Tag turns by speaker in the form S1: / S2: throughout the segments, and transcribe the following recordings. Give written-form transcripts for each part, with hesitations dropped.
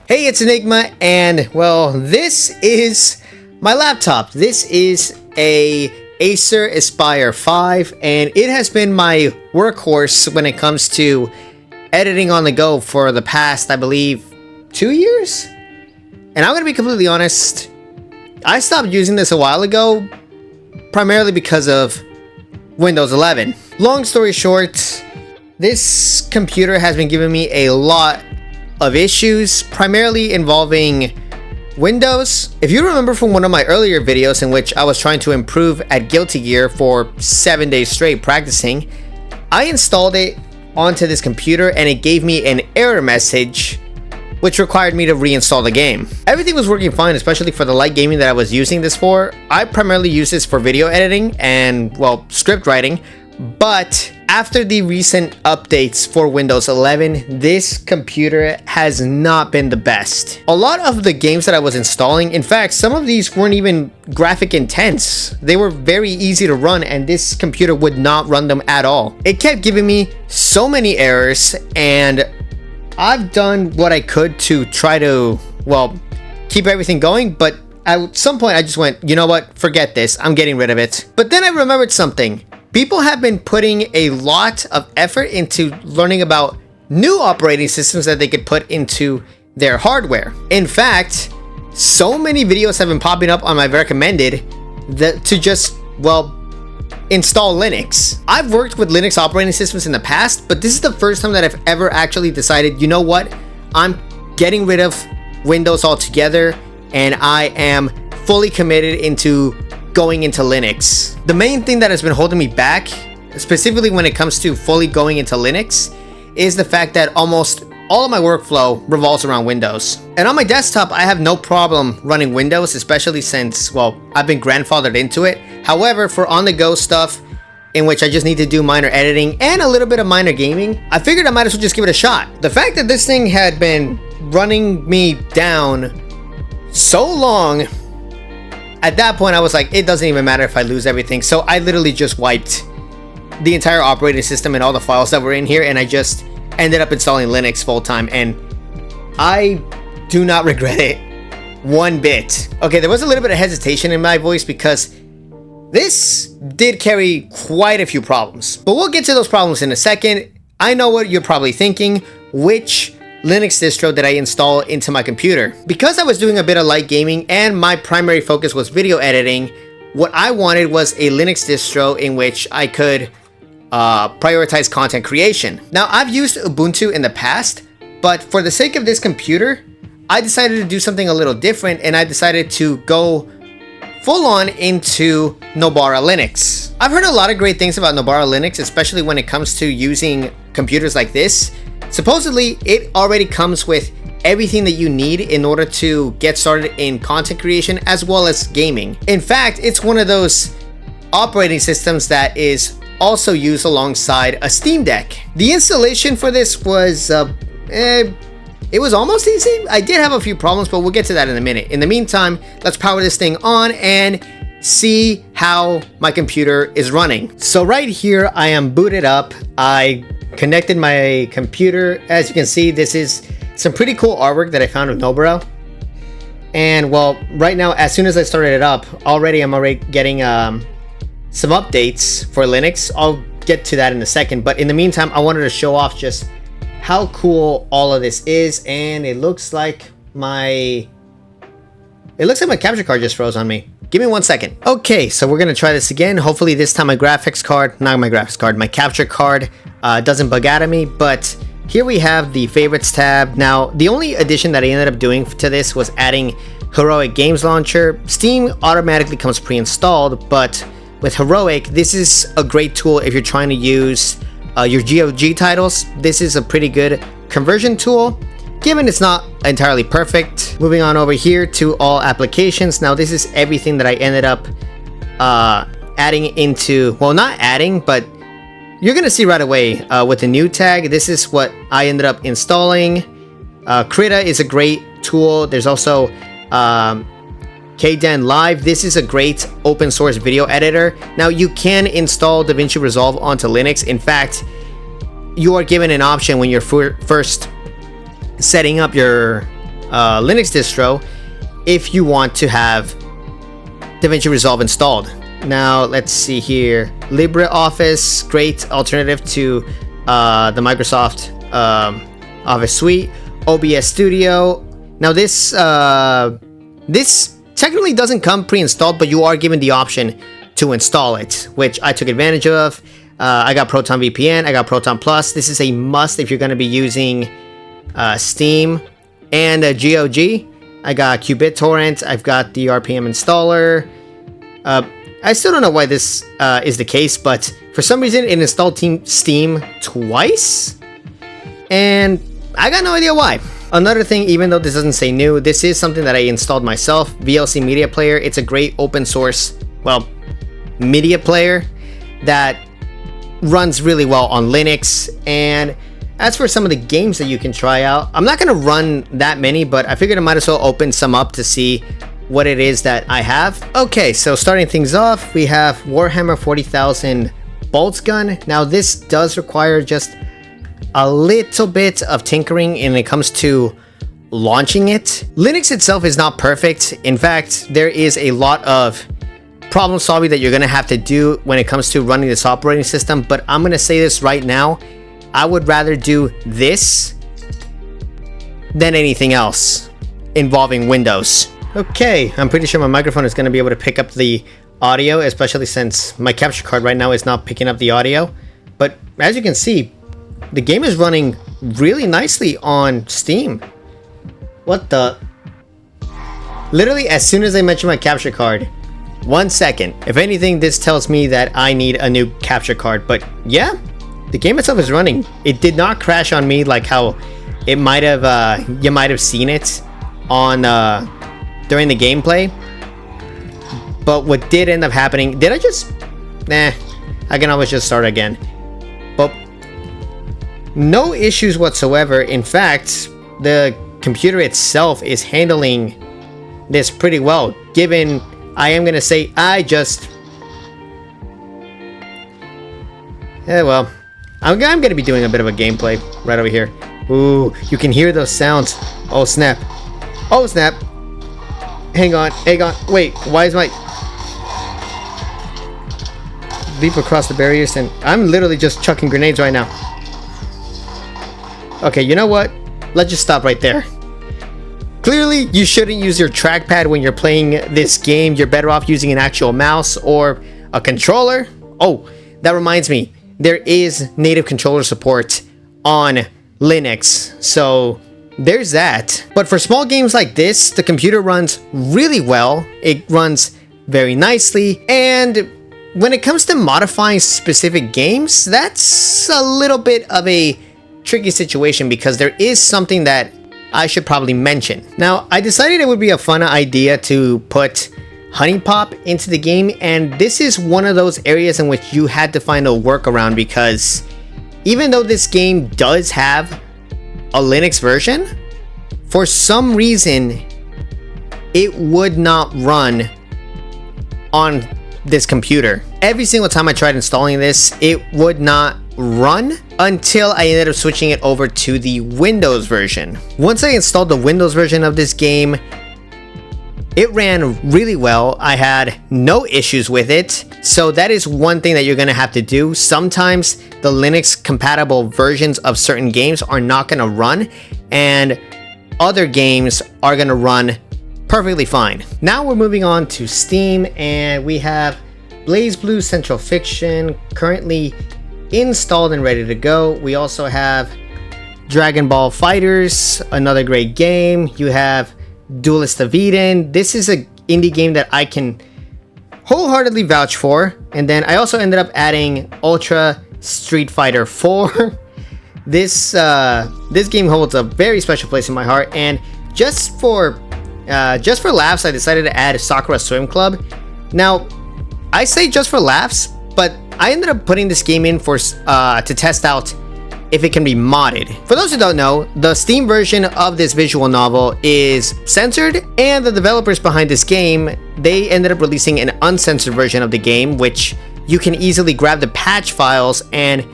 S1: Hey, it's Enygma, and well, this is my laptop. This is a Acer Aspire 5, and it has been my workhorse when it comes to editing on the go for the past, I believe, 2 years? And I'm gonna be completely honest, I stopped using this a while ago, primarily because of Windows 11. Long story short, this computer has been giving me a lot of issues, primarily involving Windows. If you remember from one of my earlier videos in which I was trying to improve at Guilty Gear for 7 days straight practicing, I installed it onto this computer and it gave me an error message which required me to reinstall the game. Everything was working fine, especially for the light gaming that I was using this for. I primarily use this for video editing and, well, script writing, but after the recent updates for Windows 11, this computer has not been the best. A lot of the games that I was installing, in fact, some of these weren't even graphic intense. They were very easy to run and this computer would not run them at all. It kept giving me so many errors, and I've done what I could to try to, well, keep everything going, but at some point I just went, you know what, forget this, I'm getting rid of it. But then I remembered something. People have been putting a lot of effort into learning about new operating systems that they could put into their hardware. In fact, so many videos have been popping up on my recommended that to just, well, install Linux. I've worked with Linux operating systems in the past, but this is the first time that I've ever actually decided, you know what, I'm getting rid of Windows altogether and I am fully committed into going into Linux. The main thing that has been holding me back, specifically when it comes to fully going into Linux, is the fact that almost all of my workflow revolves around Windows. And on my desktop, I have no problem running Windows, especially since, well, I've been grandfathered into it. However, for on-the-go stuff, in which I just need to do minor editing and a little bit of minor gaming, I figured I might as well just give it a shot. The fact that this thing had been running me down so long, at that point I was like, it doesn't even matter if I lose everything. So I literally just wiped the entire operating system and all the files that were in here, and I just ended up installing Linux full time, and I do not regret it one bit. Okay, there was a little bit of hesitation in my voice because this did carry quite a few problems, but we'll get to those problems in a second. I know what you're probably thinking. Which Linux distro did I install into my computer? Because I was doing a bit of light gaming and my primary focus was video editing, what I wanted was a Linux distro in which I could prioritize content creation. Now, I've used Ubuntu in the past, but for the sake of this computer, I decided to do something a little different, and I decided to go full on into Nobara Linux. I've heard a lot of great things about Nobara Linux, especially when it comes to using computers like this. Supposedly, it already comes with everything that you need in order to get started in content creation as well as gaming. In fact, it's one of those operating systems that is also used alongside a Steam Deck. The installation for this was, it was almost easy. I did have a few problems, but we'll get to that in a minute. In the meantime, let's power this thing on and see how my computer is running. So right here, I am booted up. I connected my computer. As you can see, this is some pretty cool artwork that I found with Nobara. And well, right now, as soon as I started it up, I'm already getting some updates for Linux. I'll get to that in a second, but in the meantime, I wanted to show off just how cool all of this is. And it looks like my capture card just froze on me. Give me 1 second. Okay, so we're gonna try this again. Hopefully this time my capture card doesn't bug out of me. But here we have the favorites tab. Now, the only addition that I ended up doing to this was adding Heroic Games Launcher. Steam automatically comes pre-installed, but with Heroic, this is a great tool if you're trying to use your GOG titles. This is a pretty good conversion tool, given it's not entirely perfect. Moving on over here to all applications. Now, this is everything that I ended up adding into, well, not adding, but you're gonna see right away with the new tag. This is what I ended up installing. Krita is a great tool. There's also KDen Live. This is a great open source video editor. Now, you can install DaVinci Resolve onto Linux. In fact, you are given an option when you're first setting up your Linux distro if you want to have DaVinci Resolve installed. Now let's see here. LibreOffice, great alternative to the Microsoft Office Suite. OBS Studio. Now this technically doesn't come pre-installed, but you are given the option to install it, which I took advantage of. I got Proton VPN, I got Proton Plus. This is a must if you're going to be using Steam and GOG. I got QBitTorrent, I've got the RPM installer. I still don't know why this is the case, but for some reason it installed Steam twice, and I got no idea why. Another thing, even though this doesn't say new, this is something that I installed myself, VLC Media Player. It's a great open source, well, media player that runs really well on Linux. And as for some of the games that you can try out, I'm not going to run that many, but I figured I might as well open some up to see what it is that I have. Okay, so starting things off, we have Warhammer 40,000 Bolts Gun. Now this does require just a little bit of tinkering when it comes to launching it. Linux itself is not perfect. In fact, there is a lot of problem solving that you're going to have to do when it comes to running this operating system, but I'm going to say this right now, I would rather do this than anything else involving Windows. Okay, I'm pretty sure my microphone is going to be able to pick up the audio, especially since my capture card right now is not picking up the audio. But as you can see, the game is running really nicely on Steam. What the? Literally, as soon as I mention my capture card, 1 second. If anything, this tells me that I need a new capture card. But yeah, the game itself is running. It did not crash on me like how it might have. You might have seen it on during the gameplay. But what did end up happening? Did I just? Nah. I can always just start again. But no issues whatsoever. In fact, the computer itself is handling this pretty well, given I am gonna say I'm gonna be doing a bit of a gameplay right over here. Ooh, you can hear those sounds. Oh snap. Oh snap. Hang on. Wait, why is my leap across the barriers? And I'm literally just chucking grenades right now. Okay, you know what? Let's just stop right there. Clearly, you shouldn't use your trackpad when you're playing this game. You're better off using an actual mouse or a controller. Oh, that reminds me. There is native controller support on Linux. So there's that. But for small games like this, the computer runs really well. It runs very nicely. And when it comes to modifying specific games, that's a little bit of a tricky situation because there is something that I should probably mention. Now, I decided it would be a fun idea to put Honey Pop into the game, and this is one of those areas in which you had to find a workaround because even though this game does have a Linux version, for some reason it would not run on this computer. Every single time I tried installing this, it would not run until I ended up switching it over to the Windows version. Once I installed the Windows version of this game, it ran really well. I had no issues with it. So that is one thing that you're going to have to do. Sometimes the Linux compatible versions of certain games are not going to run, and other games are going to run perfectly fine. Now we're moving on to Steam, and we have BlazBlue Central Fiction currently installed and ready to go. We also have Dragon Ball Fighters, another great game. You have Duelist of Eden. This is an indie game that I can wholeheartedly vouch for. And then I also ended up adding Ultra Street Fighter 4. This game holds a very special place in my heart. And just for laughs, I decided to add Sakura Swim Club. Now, I say just for laughs, but I ended up putting this game in for to test out if it can be modded. For those who don't know, the Steam version of this visual novel is censored, and the developers behind this game, they ended up releasing an uncensored version of the game, which you can easily grab the patch files and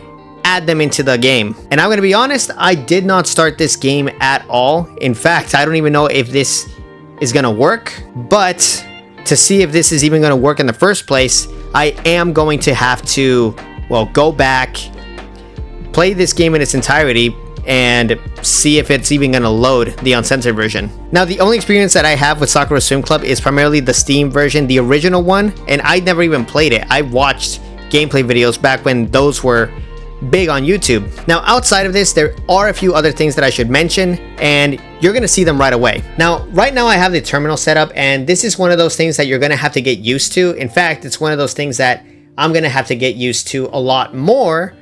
S1: add them into the game. And I'm gonna be honest, I did not start this game at all. In fact, I don't even know if this is gonna work, but to see if this is even gonna work in the first place, I am going to have to, well, go back, play this game in its entirety, and see if it's even gonna load the uncensored version. Now, the only experience that I have with Sakura Swim Club is primarily the Steam version, the original one, and I never even played it. I watched gameplay videos back when those were big on YouTube. Now, outside of this, there are a few other things that I should mention, and you're gonna see them right away. Now, right now I have the terminal set up, and this is one of those things that you're gonna have to get used to. In fact, it's one of those things that I'm gonna have to get used to a lot more,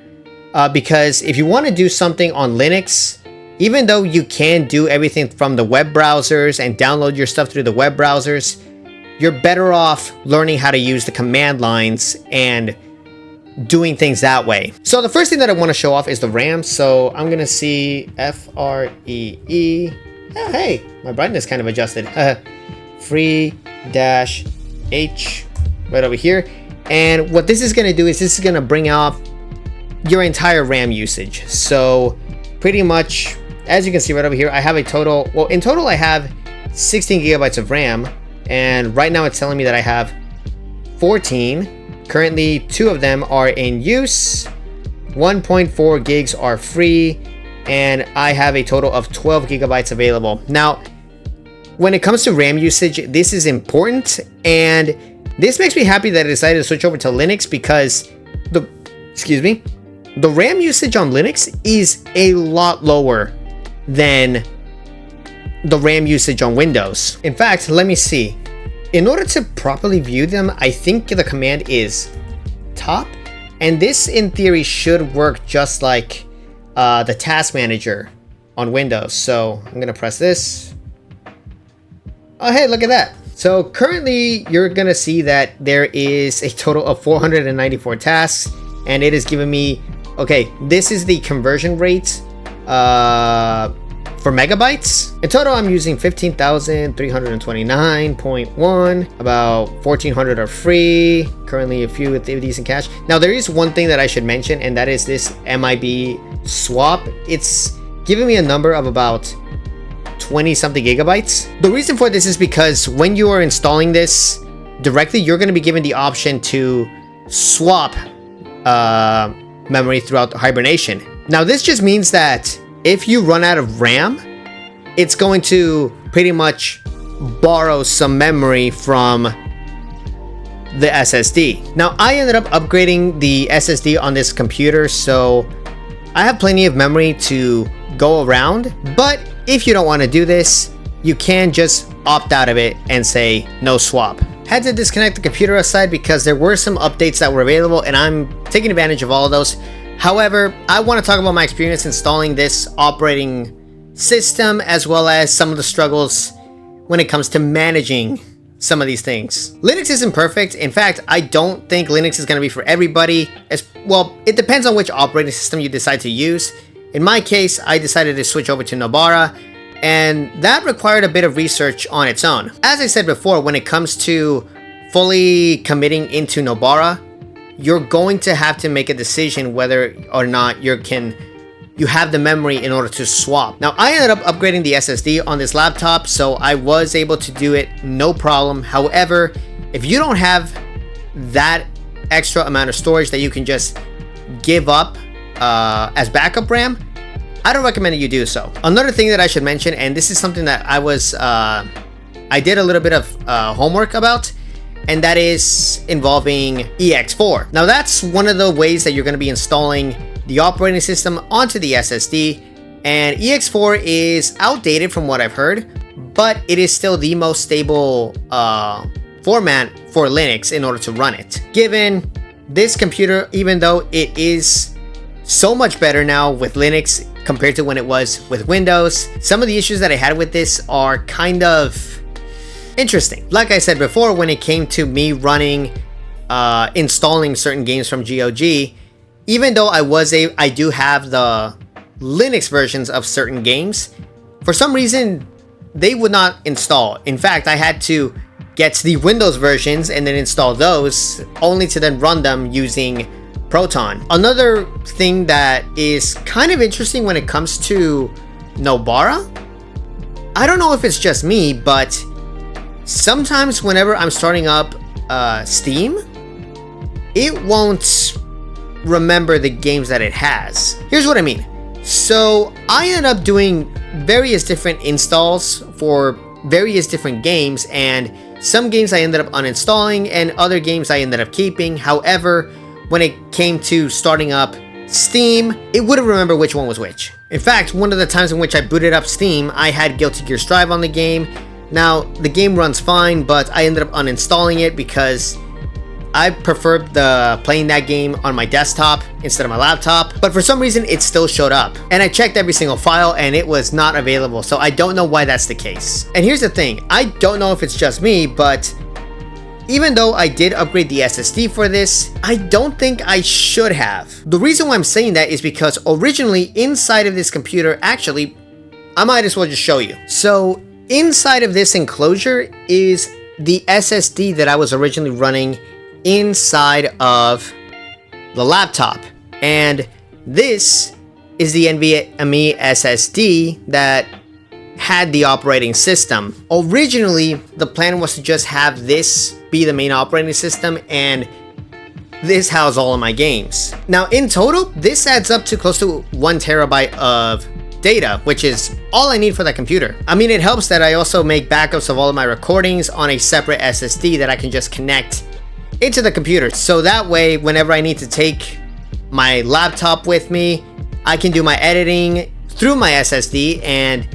S1: because if you want to do something on Linux, even though you can do everything from the web browsers and download your stuff through the web browsers, you're better off learning how to use the command lines and doing things that way. So the first thing that I want to show off is the RAM. So I'm gonna see FREE. Oh, hey, my brightness kind of adjusted. Free dash H right over here. And what this is gonna do is this is gonna bring out your entire RAM usage. So pretty much, as you can see right over here, I have a total, well, in total I have 16 gigabytes of RAM, and right now it's telling me that I have 14. Currently 2 of them are in use, 1.4 gigs are free, and I have a total of 12 gigabytes available. Now, when it comes to RAM usage, this is important, and this makes me happy that I decided to switch over to Linux, because the RAM usage on Linux is a lot lower than the RAM usage on Windows. In fact, let me see. In order to properly view them, I think the command is top, and this in theory should work just like the task manager on Windows. So I'm gonna press this. Oh, hey, look at that. So currently you're gonna see that there is a total of 494 tasks, and it is giving me, okay, this is the conversion rate for megabytes. In total, I'm using 15,329.1. About 1,400 are free. Currently, a few with these in cache. Now, there is one thing that I should mention, and that is this MIB swap. It's giving me a number of about 20 something gigabytes. The reason for this is because when you are installing this directly, you're going to be given the option to swap memory throughout the hibernation. Now, this just means that if you run out of RAM, it's going to pretty much borrow some memory from the SSD. Now, I ended up upgrading the SSD on this computer, so I have plenty of memory to go around. But if you don't want to do this, you can just opt out of it and say no swap. Had to disconnect the computer aside because there were some updates that were available, and I'm taking advantage of all of those. However, I want to talk about my experience installing this operating system, as well as some of the struggles when it comes to managing some of these things. Linux isn't perfect. In fact, I don't think Linux is going to be for everybody. As well, it depends on which operating system you decide to use. In my case, I decided to switch over to Nobara, and that required a bit of research on its own. As I said before, when it comes to fully committing into Nobara, you're going to have to make a decision whether or not you have the memory in order to swap. Now, I ended up upgrading the SSD on this laptop, so I was able to do it no problem. However, if you don't have that extra amount of storage that you can just give up as backup RAM, I don't recommend that you do so. Another thing that I should mention, and this is something that I did a little bit of homework about, and that is involving EX4. Now, that's one of the ways that you're going to be installing the operating system onto the SSD, and EX4 is outdated from what I've heard, but it is still the most stable format for Linux in order to run it. Given this computer, even though it is so much better now with Linux compared to when it was with Windows, some of the issues that I had with this are kind of interesting. Like I said before, when it came to me running, installing certain games from GOG, even though I do have the Linux versions of certain games, for some reason they would not install. In fact, I had to get the Windows versions and then install those, only to then run them using Proton. Another thing that is kind of interesting when it comes to Nobara, I don't know if it's just me, but sometimes whenever I'm starting up Steam, it won't remember the games that it has. Here's what I mean. So I ended up doing various different installs for various different games, and some games I ended up uninstalling and other games I ended up keeping. However, when it came to starting up Steam, it wouldn't remember which one was which. In fact, one of the times in which I booted up Steam, I had Guilty Gear Strive on the game. Now, the game runs fine, but I ended up uninstalling it because I preferred playing that game on my desktop instead of my laptop, but for some reason it still showed up. And I checked every single file and it was not available, so I don't know why that's the case. And here's the thing, I don't know if it's just me, but even though I did upgrade the SSD for this, I don't think I should have. The reason why I'm saying that is because originally inside of this computer, actually, I might as well just show you. So inside of this enclosure is the SSD that I was originally running inside of the laptop, and this is the NVMe SSD that had the operating system. Originally, the plan was to just have this be the main operating system and this house all of my games. Now in total, this adds up to close to 1 terabyte of data, which is all I need for that computer. I mean, it helps that I also make backups of all of my recordings on a separate SSD that I can just connect into the computer, so that way whenever I need to take my laptop with me, I can do my editing through my SSD and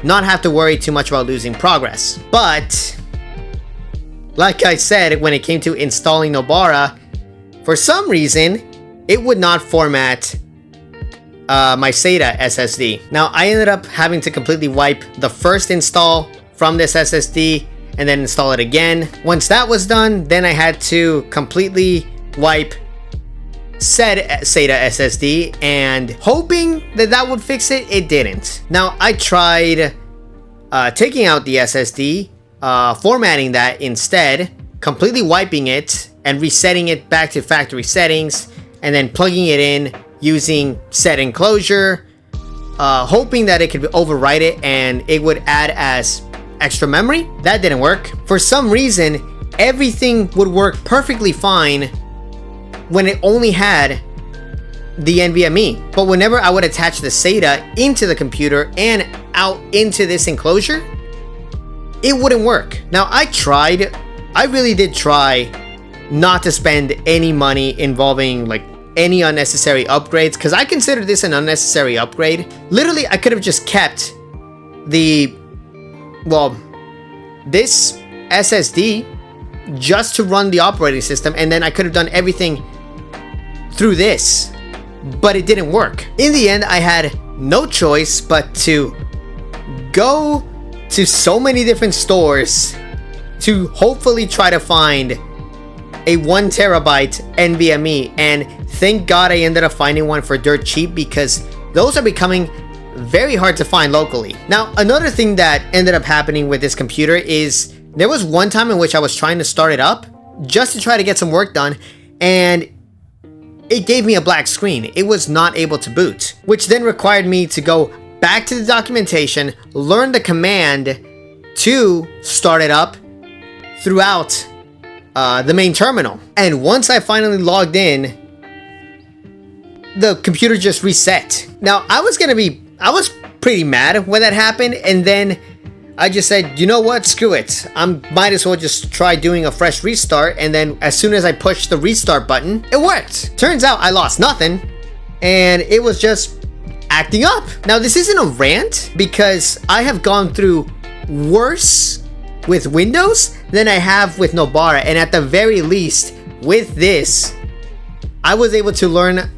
S1: not have to worry too much about losing progress. But like I said, when it came to installing Nobara, for some reason it would not format my SATA SSD. Now I ended up having to completely wipe the first install from this SSD and then install it again. Once that was done, then I had to completely wipe said SATA SSD, and hoping that that would fix it, it didn't. Now I tried taking out the SSD, formatting that instead, completely wiping it and resetting it back to factory settings, and then plugging it in using said enclosure, hoping that it could overwrite it and it would add as extra memory. That didn't work. For some reason, everything would work perfectly fine when it only had the NVMe. But whenever I would attach the SATA into the computer and out into this enclosure, it wouldn't work. Now I really did try not to spend any money involving like any unnecessary upgrades, because I consider this an unnecessary upgrade. Literally, I could have just kept this SSD just to run the operating system, and then I could have done everything through this, but it didn't work. In the end, I had no choice but to go to so many different stores to hopefully try to find a 1 terabyte NVMe, and thank God I ended up finding one for dirt cheap, because those are becoming very hard to find locally. Now, another thing that ended up happening with this computer is there was one time in which I was trying to start it up just to try to get some work done, and it gave me a black screen. It was not able to boot, which then required me to go back to the documentation, learn the command to start it up throughout the main terminal. And once I finally logged in, the computer just reset. Now, I was pretty mad when that happened, and then I just said, you know what, screw it. I might as well just try doing a fresh restart, and then as soon as I pushed the restart button, it worked. Turns out I lost nothing, and it was just acting up. Now, this isn't a rant, because I have gone through worse with Windows than I have with Nobara, and at the very least, with this, I was able to learn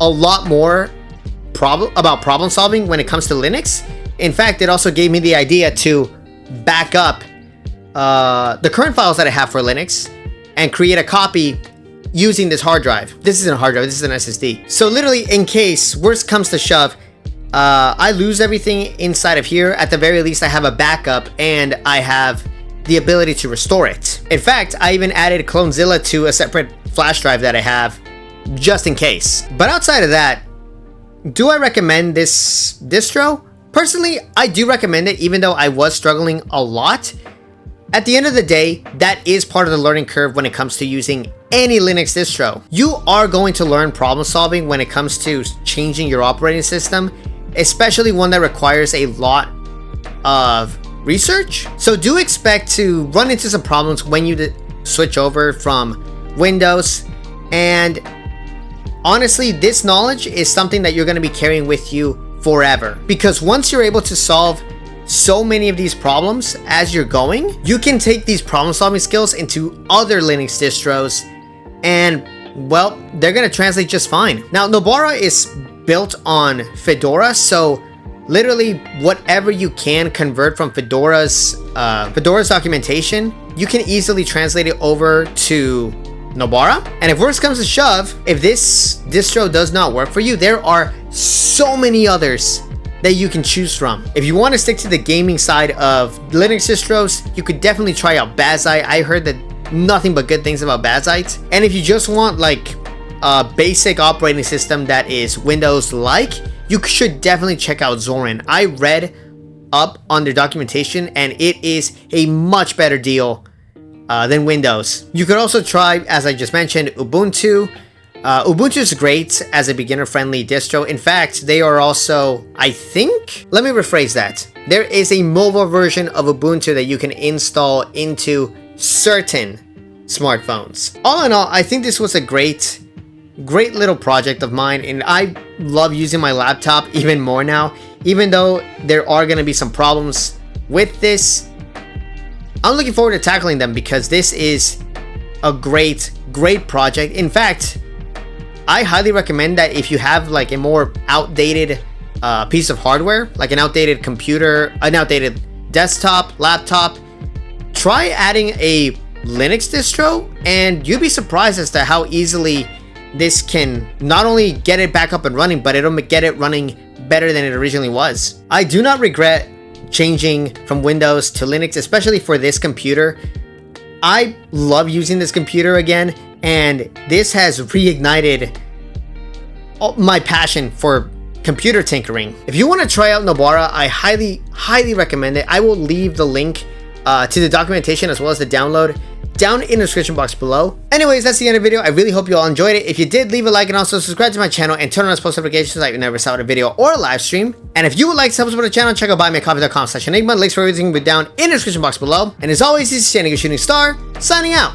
S1: a lot more about problem solving when it comes to Linux. In fact, it also gave me the idea to back up the current files that I have for Linux and create a copy using this hard drive. This isn't a hard drive, this is an SSD. So literally, in case worst comes to shove, I lose everything inside of here, at the very least I have a backup and I have the ability to restore it. In fact, I even added Clonezilla to a separate flash drive that I have just in case. But outside of that, do I recommend this distro? Personally, I do recommend it, even though I was struggling a lot. At the end of the day, that is part of the learning curve when it comes to using any Linux distro. You are going to learn problem solving when it comes to changing your operating system, especially one that requires a lot of research. So do expect to run into some problems when you switch over from Windows. And honestly, this knowledge is something that you're going to be carrying with you forever, because once you're able to solve so many of these problems as you're going, you can take these problem solving skills into other Linux distros, and well, they're going to translate just fine. Now, Nobara is built on Fedora, so literally whatever you can convert from Fedora's documentation, you can easily translate it over to Nobara. And if worse comes to shove, if this distro does not work for you, there are so many others that you can choose from. If you want to stick to the gaming side of Linux distros, you could definitely try out Bazite. I heard that nothing but good things about Bazite. And if you just want like a basic operating system that is Windows-like, you should definitely check out Zorin. I read up on their documentation, and it is a much better deal than Windows. You could also try, as I just mentioned, Ubuntu. Ubuntu is great as a beginner-friendly distro. In fact, they are also, I think, let me rephrase that. There is a mobile version of Ubuntu that you can install into certain smartphones. All in all, I think this was a great little project of mine, and I love using my laptop even more now. Even though there are going to be some problems with this, I'm looking forward to tackling them, because this is a great project. In fact, I highly recommend that if you have like a more outdated piece of hardware, like an outdated computer, an outdated desktop, laptop, try adding a Linux distro, and you'd be surprised as to how easily this can not only get it back up and running, but it'll get it running better than it originally was. I do not regret changing from Windows to Linux, especially for this computer. I love using this computer again, and this has reignited my passion for computer tinkering. If you want to try out Nobara, I highly recommend it. I will leave the link to the documentation as well as the download down in the description box below. Anyways, that's the end of the video. I really hope you all enjoyed it. If you did, leave a like and also subscribe to my channel and turn on post notifications so that you never saw a video or a live stream. And if you would like to help support the channel, check out buymeacoffee.com/Enygma. Links for everything will be down in the description box below. And as always, this is Enygma Shooting Star, signing out.